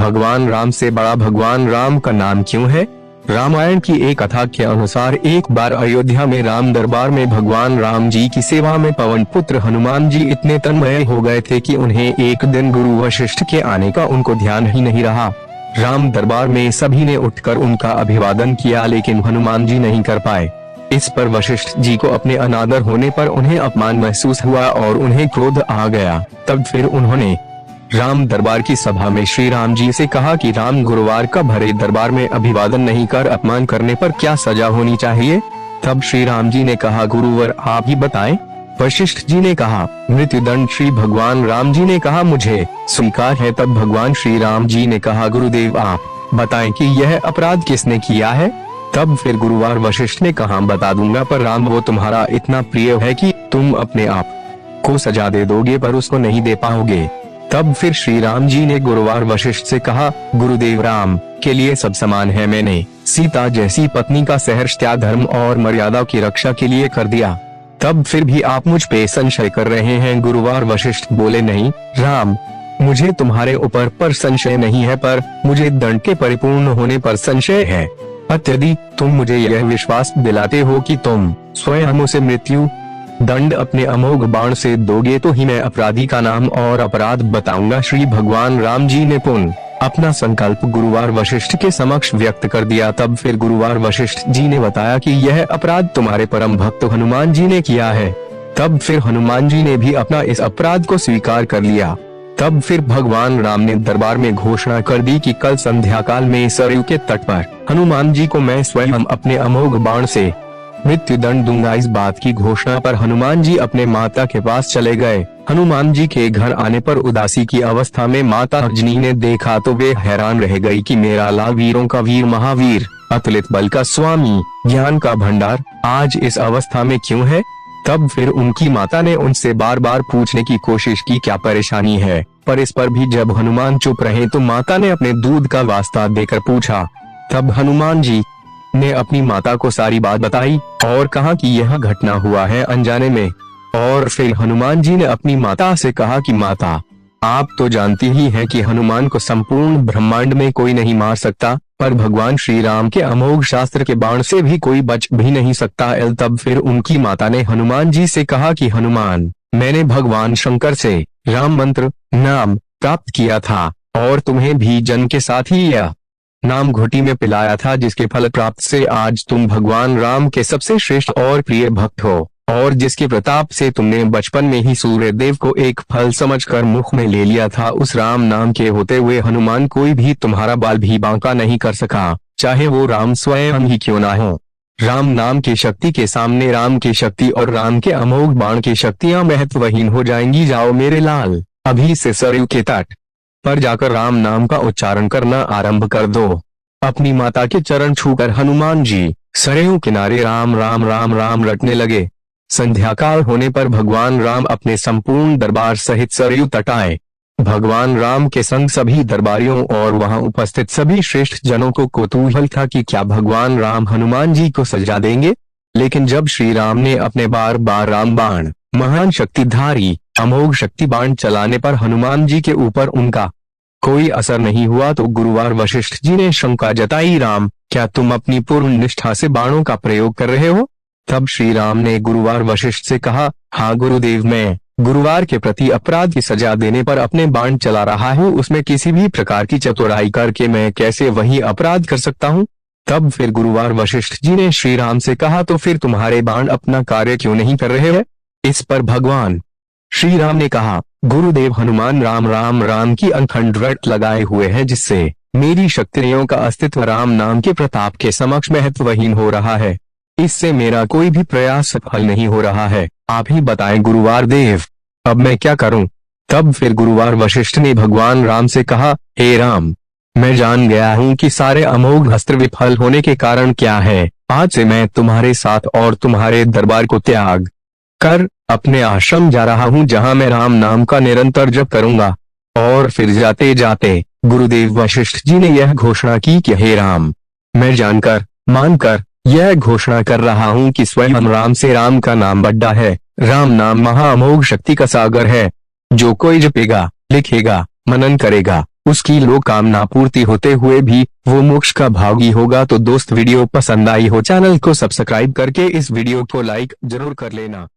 भगवान राम से बड़ा भगवान राम का नाम क्यों है? रामायण की एक कथा के अनुसार एक बार अयोध्या में राम दरबार में भगवान राम जी की सेवा में पवन पुत्र हनुमान जी इतने तन्मय हो गए थे कि उन्हें एक दिन गुरु वशिष्ठ के आने का उनको ध्यान ही नहीं रहा। राम दरबार में सभी ने उठकर उनका अभिवादन किया, लेकिन हनुमान जी नहीं कर पाए। इस पर वशिष्ठ जी को अपने अनादर होने पर उन्हें अपमान महसूस हुआ और उन्हें क्रोध आ गया। तब फिर उन्होंने राम दरबार की सभा में श्री राम जी से कहा कि राम गुरुवार का भरे दरबार में अभिवादन नहीं कर अपमान करने पर क्या सजा होनी चाहिए? तब श्री राम जी ने कहा, गुरुवर आप ही बताएं। वशिष्ठ जी ने कहा, मृत्युदंड। श्री भगवान राम जी ने कहा, मुझे स्वीकार है। तब भगवान श्री राम जी ने कहा, गुरुदेव आप बताएं कि यह अपराध किसने किया है? तब फिर गुरुवार वशिष्ठ ने कहा, बता दूंगा, पर राम वो तुम्हारा इतना प्रिय है कि तुम अपने आप को सजा दे दोगे पर उसको नहीं दे पाओगे। तब फिर श्री राम जी ने गुरुवार वशिष्ठ से कहा, गुरुदेव राम के लिए सब समान है। मैंने सीता जैसी पत्नी का सहर्ष त्याग धर्म और मर्यादा की रक्षा के लिए कर दिया, तब फिर भी आप मुझ पे संशय कर रहे हैं। गुरुवार वशिष्ठ बोले, नहीं राम, मुझे तुम्हारे ऊपर पर संशय नहीं है, पर मुझे दंड के परिपूर्ण होने पर संशय है। यदि तुम मुझे यह विश्वास दिलाते हो कि तुम स्वयं उसे मृत्यु दंड अपने अमोघ बाण से दोगे तो ही मैं अपराधी का नाम और अपराध बताऊंगा। श्री भगवान राम जी ने पुनः अपना संकल्प गुरुवार वशिष्ठ के समक्ष व्यक्त कर दिया। तब फिर गुरुवार वशिष्ठ जी ने बताया कि यह अपराध तुम्हारे परम भक्त हनुमान जी ने किया है। तब फिर हनुमान जी ने भी अपना इस अपराध को स्वीकार कर लिया। तब फिर भगवान राम ने दरबार में घोषणा कर दी कि कल संध्या काल में सरयू के तट पर हनुमान जी को मैं स्वयं अपने अमोघ बाण से मृत्यु दंड दूंगा। इस बात की घोषणा पर हनुमान जी अपने माता के पास चले गए। हनुमान जी के घर आने पर उदासी की अवस्था में माता अंजनी ने देखा तो वे हैरान रह गई कि मेरा लाल वीरों का वीर, महावीर, अतुलित बल का स्वामी, ज्ञान का भंडार आज इस अवस्था में क्यों है? तब फिर उनकी माता ने उनसे बार बार पूछने की कोशिश की क्या परेशानी है, पर इस पर भी जब हनुमान चुप रहे तो माता ने अपने दूध का वास्ता देकर पूछा। तब हनुमान जी ने अपनी माता को सारी बात बताई और कहा कि यह घटना हुआ है अनजाने में। और फिर हनुमान जी ने अपनी माता से कहा कि माता, आप तो जानती ही हैं कि हनुमान को संपूर्ण ब्रह्मांड में कोई नहीं मार सकता, पर भगवान श्री राम के अमोघ शास्त्र के बाण से भी कोई बच भी नहीं सकता। तब फिर उनकी माता ने हनुमान जी से कहा कि हनुमान, मैंने भगवान शंकर से राम मंत्र नाम प्राप्त किया था और तुम्हें भी जन्म के साथ ही यह नाम घोटी में पिलाया था, जिसके फल प्राप्त से आज तुम भगवान राम के सबसे श्रेष्ठ और प्रिय भक्त हो, और जिसके प्रताप से तुमने बचपन में ही सूर्य देव को एक फल समझकर मुख में ले लिया था। उस राम नाम के होते हुए हनुमान कोई भी तुम्हारा बाल भी बांका नहीं कर सका, चाहे वो राम स्वयं ही क्यों ना हो। राम नाम की शक्ति के सामने राम की शक्ति और राम के अमोघ बाण की शक्तियां महत्वहीन हो जाएंगी। जाओ मेरे लाल, अभी से सरयू के तट पर जाकर राम नाम का उच्चारण करना आरंभ कर दो। अपनी माता के चरण छूकर हनुमान जी सरयू किनारे राम राम राम राम रटने लगे। संध्या काल होने पर भगवान राम अपने संपूर्ण दरबार सहित सरयू तट आए। भगवान राम के संग सभी दरबारियों और वहां उपस्थित सभी श्रेष्ठ जनों को कौतूहल था कि क्या भगवान राम हनुमान जी को सजा देंगे। लेकिन जब श्री राम ने अपने बार बार राम बाण, महान शक्तिधारी अमोघ शक्ति बाण चलाने पर हनुमान जी के ऊपर उनका कोई असर नहीं हुआ तो गुरुवार वशिष्ठ जी ने शंका जताई, राम, क्या तुम अपनी पूर्ण निष्ठा से बाणों का प्रयोग कर रहे हो? तब श्री राम ने गुरुवार वशिष्ठ से कहा, हाँ गुरुदेव, मैं गुरुवार के प्रति अपराध की सजा देने पर अपने बाण चला रहा हूँ, उसमें किसी भी प्रकार की चतुराई करके मैं कैसे वही अपराध कर सकता हूँ। तब फिर गुरुवार वशिष्ठ जी ने श्री राम से कहा, तो फिर तुम्हारे बाण अपना कार्य क्यों नहीं कर रहे हैं? इस पर भगवान श्री राम ने कहा, गुरुदेव, हनुमान राम राम राम की अखंड रट लगाए हुए है, जिससे मेरी शक्तियों का अस्तित्व राम नाम के प्रताप के समक्ष महत्वहीन हो रहा है। इससे मेरा कोई भी प्रयास सफल नहीं हो रहा है। आप ही बताएं गुरुवार देव, अब मैं क्या करूं? तब फिर गुरुवार वशिष्ठ ने भगवान राम से कहा, हे राम, मैं जान गया हूं कि सारे अमोघ अस्त्र विफल होने के कारण क्या है। आज से मैं तुम्हारे साथ और तुम्हारे दरबार को त्याग कर अपने आश्रम जा रहा हूं, जहां मैं राम नाम का निरंतर जप करूंगा। और फिर जाते जाते गुरुदेव वशिष्ठ जी ने यह घोषणा की कि हे राम, मैं जानकर मानकर यह घोषणा कर रहा हूं कि स्वयं राम से राम का नाम बड़ा है। राम नाम महाअमोघ शक्ति का सागर है। जो कोई जपेगा, लिखेगा, मनन करेगा उसकी लोक कामना पूर्ति होते हुए भी वो मोक्ष का भागी होगा। तो दोस्त वीडियो पसंद आई हो चैनल को सब्सक्राइब करके इस वीडियो को लाइक जरूर कर लेना।